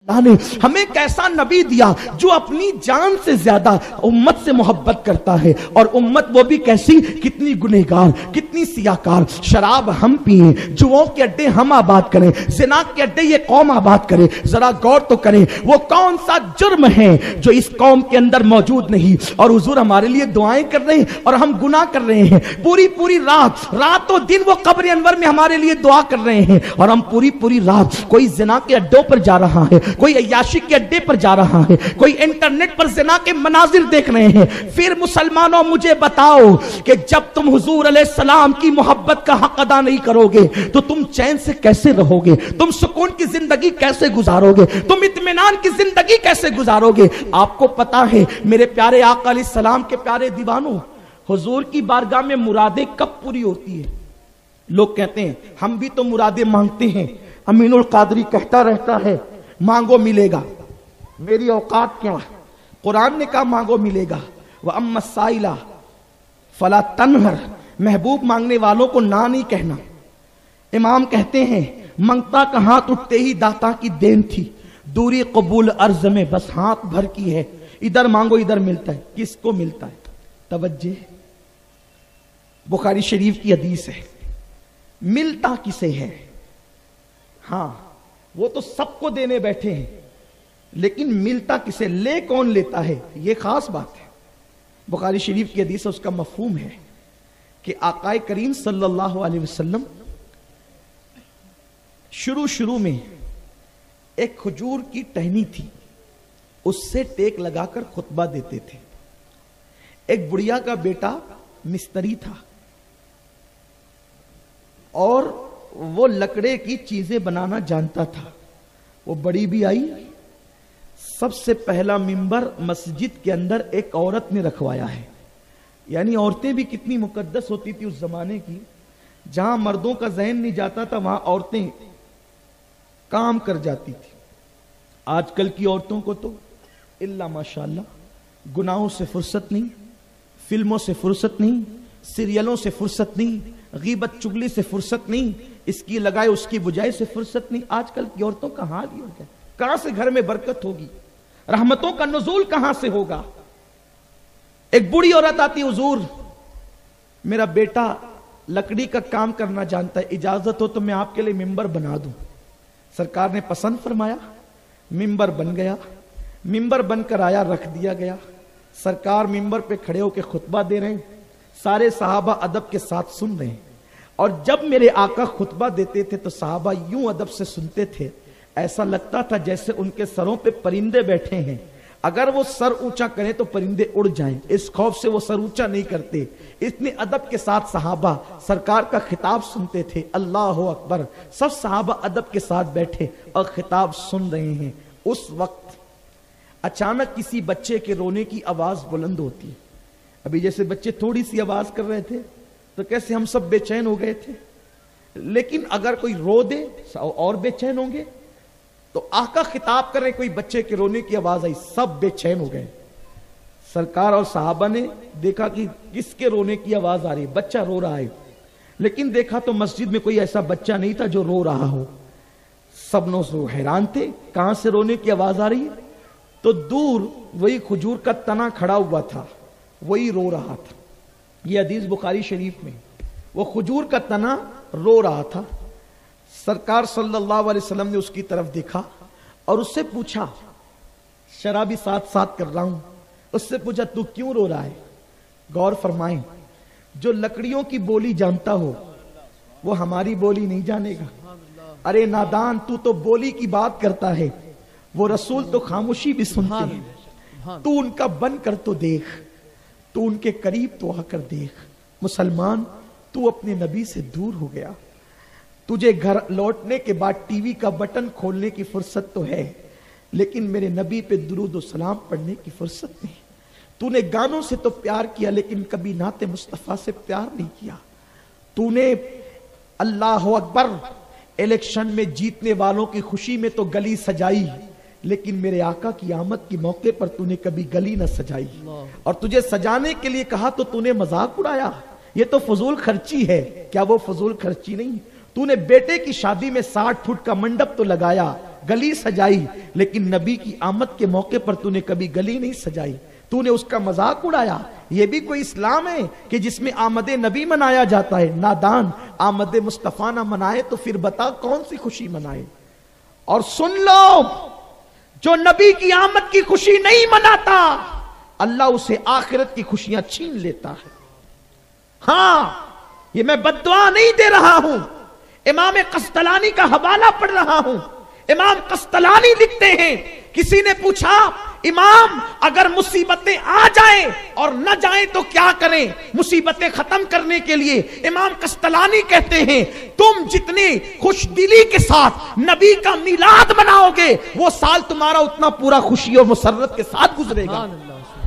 ने हमें कैसा नबी दिया जो अपनी जान से ज्यादा उम्मत से मोहब्बत करता है, और उम्मत वो भी कैसी, कितनी गुनहगार, कितनी सियाकार। शराब हम पिए, जुओं के अड्डे हम आबाद करें, जिना के अड्डे ये कौम आबाद करे। जरा गौर तो करें वो कौन सा जुर्म है जो इस कौम के अंदर मौजूद नहीं, और हुजूर हमारे लिए दुआएं कर रहे हैं और हम गुनाह कर रहे हैं। पूरी पूरी रातों दिन वो कब्र अनवर में हमारे लिए दुआ कर रहे हैं, और हम पूरी पूरी रात कोई जिना के अड्डों पर जा रहा है, कोई अय्याशी के अड्डे पर जा रहा है, कोई इंटरनेट पर जिना के मनाजिर देख रहे हैं। फिर मुसलमानों मुझे बताओ कि जब तुम हुजूर अलैहिस्सलाम की मोहब्बत का हक अदा नहीं करोगे तो तुम चैन से कैसे रहोगे, तुम सुकून की जिंदगी कैसे गुजारोगे, तुम इत्मीनान की जिंदगी कैसे गुजारोगे। आपको पता है मेरे प्यारे आका अलैहिस्सलाम के प्यारे दीवानों, हुजूर की बारगाह में मुरादें कब पूरी होती है? लोग कहते हैं हम भी तो मुरादें मांगते हैं, अमीनुल कादरी कहता रहता है मांगो मिलेगा, मेरी औकात क्या है। कुरान ने कहा मांगो मिलेगा, वह अम्मा साइला फला तनहर, महबूब मांगने वालों को ना नहीं कहना। इमाम कहते हैं मंगता का हाथ उठते ही दाता की देन थी, दूरी कबूल अर्ज में बस हाथ भर की है। इधर मांगो इधर मिलता है, किसको मिलता है? तवज्जे, बुखारी शरीफ की हदीस है, मिलता किसे है? हाँ वो तो सबको देने बैठे हैं, लेकिन मिलता किसे, ले कौन लेता है, ये खास बात है। बुखारी शरीफ की हदीस है, उसका मफहूम है कि आकाए करीम सल्लल्लाहु अलैहि वसल्लम शुरू में एक खजूर की टहनी थी, उससे टेक लगाकर खुतबा देते थे। एक बुढ़िया का बेटा मिस्त्री था और वो लकड़े की चीजें बनाना जानता था। वो बड़ी भी आई, सबसे पहला मिंबर मस्जिद के अंदर एक औरत ने रखवाया है। यानी औरतें भी कितनी मुकद्दस होती थी उस जमाने की, जहां मर्दों का जहन नहीं जाता था वहां औरतें काम कर जाती थी। आजकल की औरतों को तो इल्ला माशाअल्लाह गुनाहों से फुर्सत नहीं, फिल्मों से फुर्सत नहीं, सीरियलों से फुर्सत नहीं, गीबत चुगली से फुर्सत नहीं, इसकी लगाए उसकी बुझाई से फुर्सत नहीं। आजकल की औरतों का हाल ही हो गया। कहां से घर में बरकत होगी, रहमतों का नुज़ूल कहां से होगा। एक बूढ़ी औरत आती, हुजूर मेरा बेटा लकड़ी का काम करना जानता है, इजाजत हो तो मैं आपके लिए मिंबर बना दूं। सरकार ने पसंद फरमाया, मिंबर बन गया। मिंबर बनकर आया, रख दिया गया। सरकार मिंबर पे खड़े होकर खुतबा दे रहे हैं, सारे सहाबा अदब के साथ सुन रहे हैं। और जब मेरे आका खुतबा देते थे तो सहाबा यूं अदब से सुनते थे, ऐसा लगता था जैसे उनके सरों पे परिंदे बैठे हैं। अगर वो सर ऊंचा करें तो परिंदे उड़ जाएं, इस खौफ से वो सर ऊंचा नहीं करते। इतने अदब के साथ सहाबा सरकार का खिताब सुनते थे। अल्लाह अकबर। सब सहाबा अदब के साथ बैठे और खिताब सुन रहे हैं। उस वक्त अचानक किसी बच्चे के रोने की आवाज बुलंद होती है। अभी जैसे बच्चे थोड़ी सी आवाज कर रहे थे तो कैसे हम सब बेचैन हो गए थे, लेकिन अगर कोई रो दे और बेचैन होंगे। तो आका खिताब कर रहे, कोई बच्चे के रोने की आवाज आई, सब बेचैन हो गए। सरकार और सहाबा ने देखा कि किसके रोने की आवाज आ रही है, बच्चा रो रहा है। लेकिन देखा तो मस्जिद में कोई ऐसा बच्चा नहीं था जो रो रहा हो। सब लोग हैरान थे, कहां से रोने की आवाज आ रही है। तो दूर वही खजूर का तना खड़ा हुआ था, वही रो रहा था। यह हदीस बुखारी शरीफ में, वो खजूर का तना रो रहा था। सरकार सल्लल्लाहु अलैहि वसल्लम ने उसकी तरफ देखा और उससे पूछा, शराबी साथ साथ कर रहा हूं, उससे पूछा तू क्यों रो रहा है? गौर फरमाएं, जो लकड़ियों की बोली जानता हो वो हमारी बोली नहीं जानेगा। अरे नादान, तू तो बोली की बात करता है, वो रसूल तो खामोशी भी सुनते हैं। तू उनका बन कर तो देख, तू उनके करीब तो आकर देख। मुसलमान, तू अपने नबी से दूर हो गया। तुझे घर लौटने के बाद टीवी का बटन खोलने की फुर्सत तो है, लेकिन मेरे नबी पे दुरूद व सलाम पढ़ने की फुर्सत नहीं। तूने गानों से तो प्यार किया, लेकिन कभी नाते मुस्तफा से प्यार नहीं किया। तूने अल्लाह अकबर इलेक्शन में जीतने वालों की खुशी में तो गली सजाई, लेकिन मेरे आका की आमद के मौके पर तूने कभी गली न सजाई। और तुझे सजाने के लिए कहा तो तूने मजाक उड़ाया। ये तो फजूल खर्ची है। क्या वो फजूल खर्ची नहीं? तूने बेटे की शादी में 60 फुट का मंडप तो लगाया, गली सजाई, लेकिन नबी की आमद के मौके पर तूने कभी गली नहीं सजाई, तूने उसका मजाक उड़ाया। ये भी कोई इस्लाम है कि जिसमें आमद नबी मनाया जाता है? नादान, आमद मुस्तफा ना मनाए तो फिर बता कौन सी खुशी मनाए। और सुन लो, जो नबी की आमद की खुशी नहीं मनाता, अल्लाह उसे आखिरत की खुशियां छीन लेता है। हां, ये मैं बद्दुआ नहीं दे रहा हूं, इमाम कस्तलानी का हवाला पढ़ रहा हूं। इमाम कस्तलानी लिखते हैं, किसी ने पूछा इमाम अगर मुसीबतें आ जाएं और न जाएं तो क्या करें मुसीबतें खत्म करने के लिए? इमाम कस्तलानी कहते हैं, तुम जितनी खुशदिली के साथ नबी का मिलाद मनाओगे, वो साल तुम्हारा उतना पूरा खुशी और मुसर्रत के साथ गुजरेगा।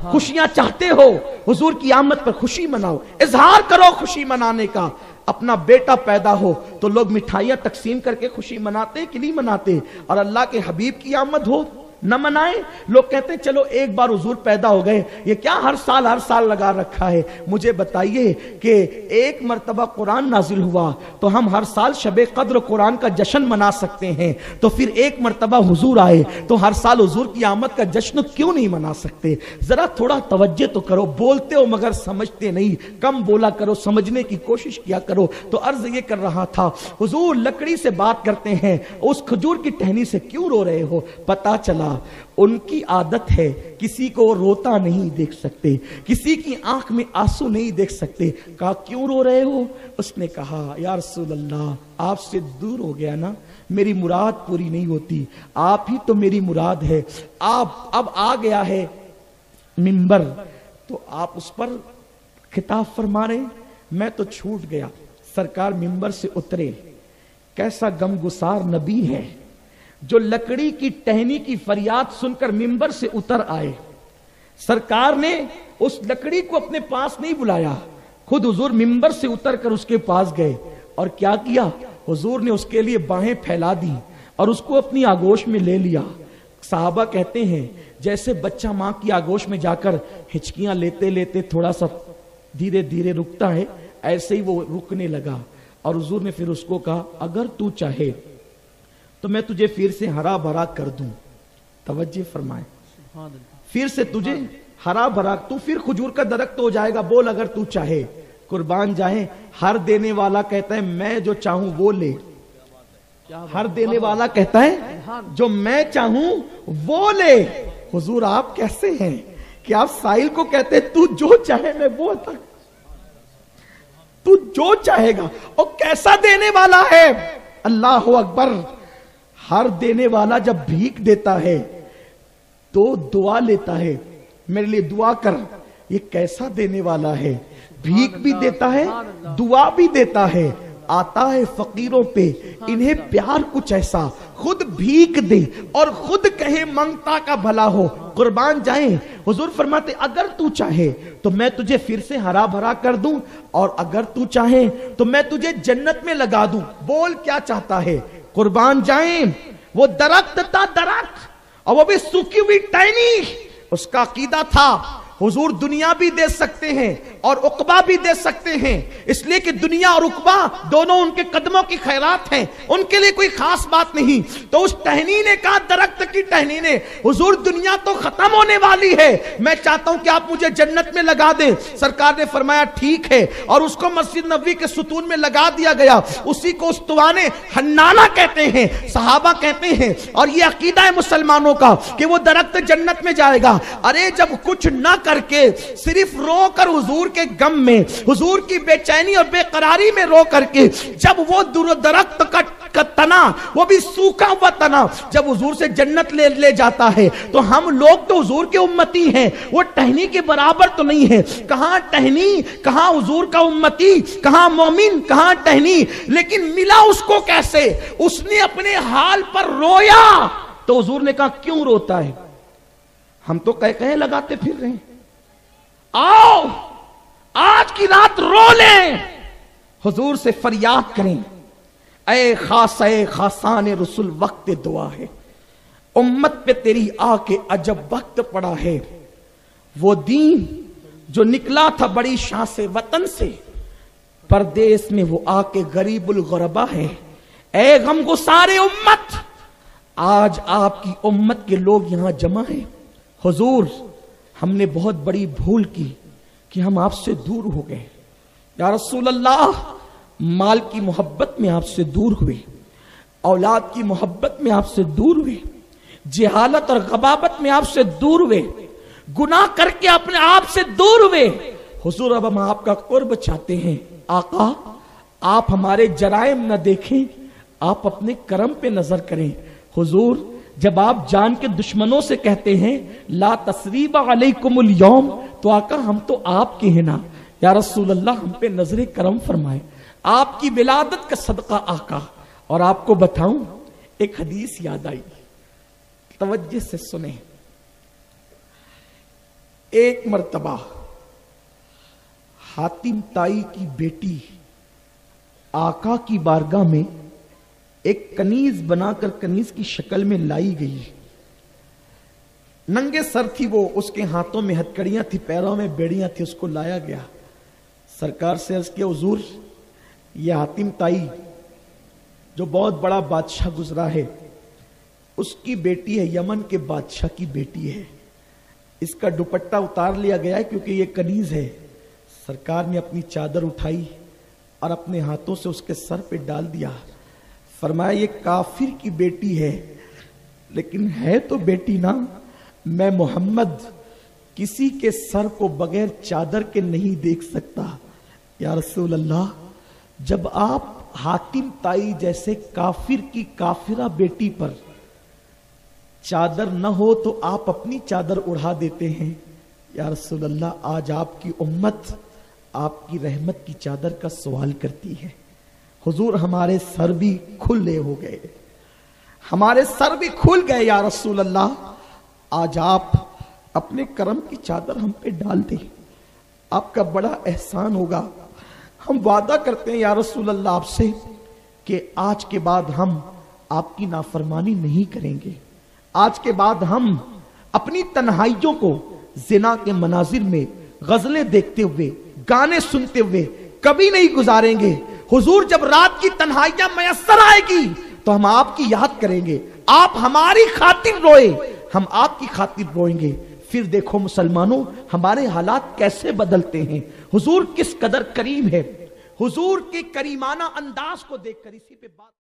खुशियां चाहते हो, हुजूर की आमद पर खुशी मनाओ, इजहार करो खुशी मनाने का। अपना बेटा पैदा हो तो लोग मिठाइयां तकसीम करके खुशी मनाते कि नहीं मनाते? और अल्लाह के हबीब की आमद हो न मनाए? लोग कहते हैं चलो एक बार हुजूर पैदा हो गए, ये क्या हर साल लगा रखा है? मुझे बताइए कि एक मर्तबा कुरान नाजिल हुआ तो हम हर साल शबे कद्र कुरान का जश्न मना सकते हैं, तो फिर एक मर्तबा हुजूर आए तो हर साल हुजूर की आमद का जश्न क्यों नहीं मना सकते? जरा थोड़ा तवज्जो तो करो, बोलते हो मगर समझते नहीं, कम बोला करो, समझने की कोशिश किया करो। तो अर्ज ये कर रहा था, हुजूर लकड़ी से बात करते हैं, उस खजूर की टहनी से क्यों रो रहे हो? पता चला उनकी आदत है, किसी को रोता नहीं देख सकते, किसी की आंख में आंसू नहीं देख सकते। कहा क्यों रो रहे हो? उसने कहा या रसूल अल्लाह, आपसे दूर हो गया ना, मेरी मुराद पूरी नहीं होती, आप ही तो मेरी मुराद है। आप अब आ गया है मिंबर, तो आप उस पर खिताब फरमा रहे, मैं तो छूट गया। सरकार मिंबर से उतरे, कैसा गमगुसार नबी है जो लकड़ी की टहनी की फरियाद सुनकर मिंबर से उतर आए। सरकार ने उस लकड़ी को अपने पास नहीं बुलाया, खुद हुजूर मिंबर से उतरकर उसके पास गए और क्या किया? हुजूर ने उसके लिए बाहें फैला दी और उसको अपनी आगोश में ले लिया। साहबा कहते हैं जैसे बच्चा मां की आगोश में जाकर हिचकियां लेते लेते थोड़ा सा धीरे धीरे रुकता है, ऐसे ही वो रुकने लगा। और हुजूर ने फिर उसको कहा, अगर तू चाहे तो मैं तुझे फिर से हरा भरा कर दूं। तवज्जो फरमाए, फिर से तुझे हरा भरा, तू फिर खजूर का दरख्त हो जाएगा। बोल अगर तू चाहे। कुर्बान जाए, हर देने वाला कहता है मैं जो चाहूं वो ले। हर देने वाला कहता है जो मैं चाहूं वो ले। हुजूर आप कैसे हैं कि आप साहिल को कहते हैं तू जो चाहे मैं वो अता, तू जो चाहेगा। और कैसा देने वाला है? अल्लाह अकबर। हर देने वाला जब भीख देता है तो दुआ लेता है, मेरे लिए दुआ कर। ये कैसा देने वाला है? भीख भी देता है, दुआ भी देता है, आता है फकीरों पे। इन्हें प्यार कुछ ऐसा, खुद भीख दे और खुद कहे मंगता का भला हो। कुर्बान जाए, हुजूर फरमाते अगर तू चाहे तो मैं तुझे फिर से हरा भरा कर दूं, और अगर तू चाहे तो मैं तुझे जन्नत में लगा दूं। बोल क्या चाहता है? कुर्बान जाए, वो दरख्त था, दरख्त, और वो भी सूखी हुई टहनी। उसका अकीदा था हुजूर दुनिया भी दे सकते हैं और उकबा भी दे सकते हैं, इसलिए कि दुनिया और उकबा दोनों उनके कदमों की खैरात हैं, उनके लिए कोई खास बात नहीं। तो उस टहनी ने कहा, दरख्त की टहनी ने, हुजूर दुनिया तो खत्म होने वाली है, मैं चाहता हूं कि आप मुझे जन्नत में लगा दें। सरकार ने फरमाया ठीक है, और उसको मस्जिद नबवी के सुतून में लगा दिया गया। उसी को उस्तवाने हन्नाना कहते हैं, सहाबा कहते हैं, और ये अकीदा है मुसलमानों का कि वो दरख्त जन्नत में जाएगा। अरे जब कुछ न करके सिर्फ रो कर हुजूर के गम में, हुजूर की बेचैनी और बेकरारी में रो करके, जब वो दरख्त का तना, वो भी सूखा हुआ तना, जब हुजूर से जन्नत ले जाता है, तो हम लोग तो हुजूर के उम्मती हैं, वो टहनी के बराबर तो नहीं है। कहां टहनी, कहां हुजूर का उम्मती, कहां मोमिन, कहां टहनी। लेकिन मिला उसको कैसे? उसने अपने हाल पर रोया। तो हुजूर ने कहा क्यों रोता है? हम तो कहे लगाते फिर रहे हैं, आओ आज की रात रो लें, हुजूर से फरियाद करें, ऐ खासान रसूल वक्त दुआ है, उम्मत पे तेरी आके अजब वक्त पड़ा है। वो दीन जो निकला था बड़ी शान से वतन से, परदेश में वो आके गरीबुल गुरबा है। ऐ गमगुसारे उम्मत, आज आपकी उम्मत के लोग यहां जमा हैं। हुजूर, हमने बहुत बड़ी भूल की कि हम आपसे दूर हो गए। या रसूल अल्लाह, माल की मोहब्बत में आपसे दूर हुए, औलाद की मोहब्बत में आपसे दूर हुए, जिहालत और गबाबत में आपसे दूर हुए, गुनाह करके अपने आप से दूर हुए। हुजूर, अब हम आपका कुर्ब चाहते हैं। आका, आप हमारे जराइम न देखें, आप अपने करम पे नजर करें। हुजूर, जब आप जान के दुश्मनों से कहते हैं ला तसरीबा अलैकुमुल यौम, तो आका हम तो आपके हैं ना। या रसूल अल्लाह, हम पे नजरे करम फरमाए, आपकी विलादत का सदका आका। और आपको बताऊं, एक हदीस याद आई, तवज्जो से सुने। एक मर्तबा हातिम ताई की बेटी आका की बारगाह में एक कनीज बनाकर कनीज की शक्ल में लाई गई। नंगे सर थी वो, उसके हाथों में हथकड़ियां थी, पैरों में बेड़ियां थी। उसको लाया गया, सरकार से अर्ज किया, हुजूर, ये हातिम ताई जो बहुत बड़ा बादशाह गुजरा है, उसकी बेटी है, यमन के बादशाह की बेटी है। इसका दुपट्टा उतार लिया गया है क्योंकि ये कनीज है। सरकार ने अपनी चादर उठाई और अपने हाथों से उसके सर पे डाल दिया। फरमाया, ये काफिर की बेटी है, लेकिन है तो बेटी ना। मैं मोहम्मद किसी के सर को बगैर चादर के नहीं देख सकता। या रसूल अल्लाह, जब आप हातिम ताई जैसे काफिर की काफिरा बेटी पर चादर न हो तो आप अपनी चादर उड़ा देते हैं। या रसूल अल्लाह, आज आपकी उम्मत आपकी रहमत की चादर का सवाल करती है। हुजूर, हमारे सर भी खुले हो गए, हमारे सर भी खुल गए। या रसूल अल्लाह, आज आप अपने करम की चादर हम पे डाल दें, आपका बड़ा एहसान होगा। हम वादा करते हैं या रसूल अल्लाह आपसे कि आज के बाद हम आपकी नाफरमानी नहीं करेंगे। आज के बाद हम अपनी तन्हाइयों को जिना के मनाजिर में गजलें देखते हुए, गाने सुनते हुए कभी नहीं गुजारेंगे। हुजूर, जब रात की तन्हाइयां मयस्सर आएगी तो हम आपकी याद करेंगे, आप हमारी खातिर रोए, हम आपकी खातिर रोएंगे। फिर देखो मुसलमानों, हमारे हालात कैसे बदलते हैं। हुजूर किस कदर करीम है। हुजूर के करीमाना अंदाज को देखकर इसी पे बात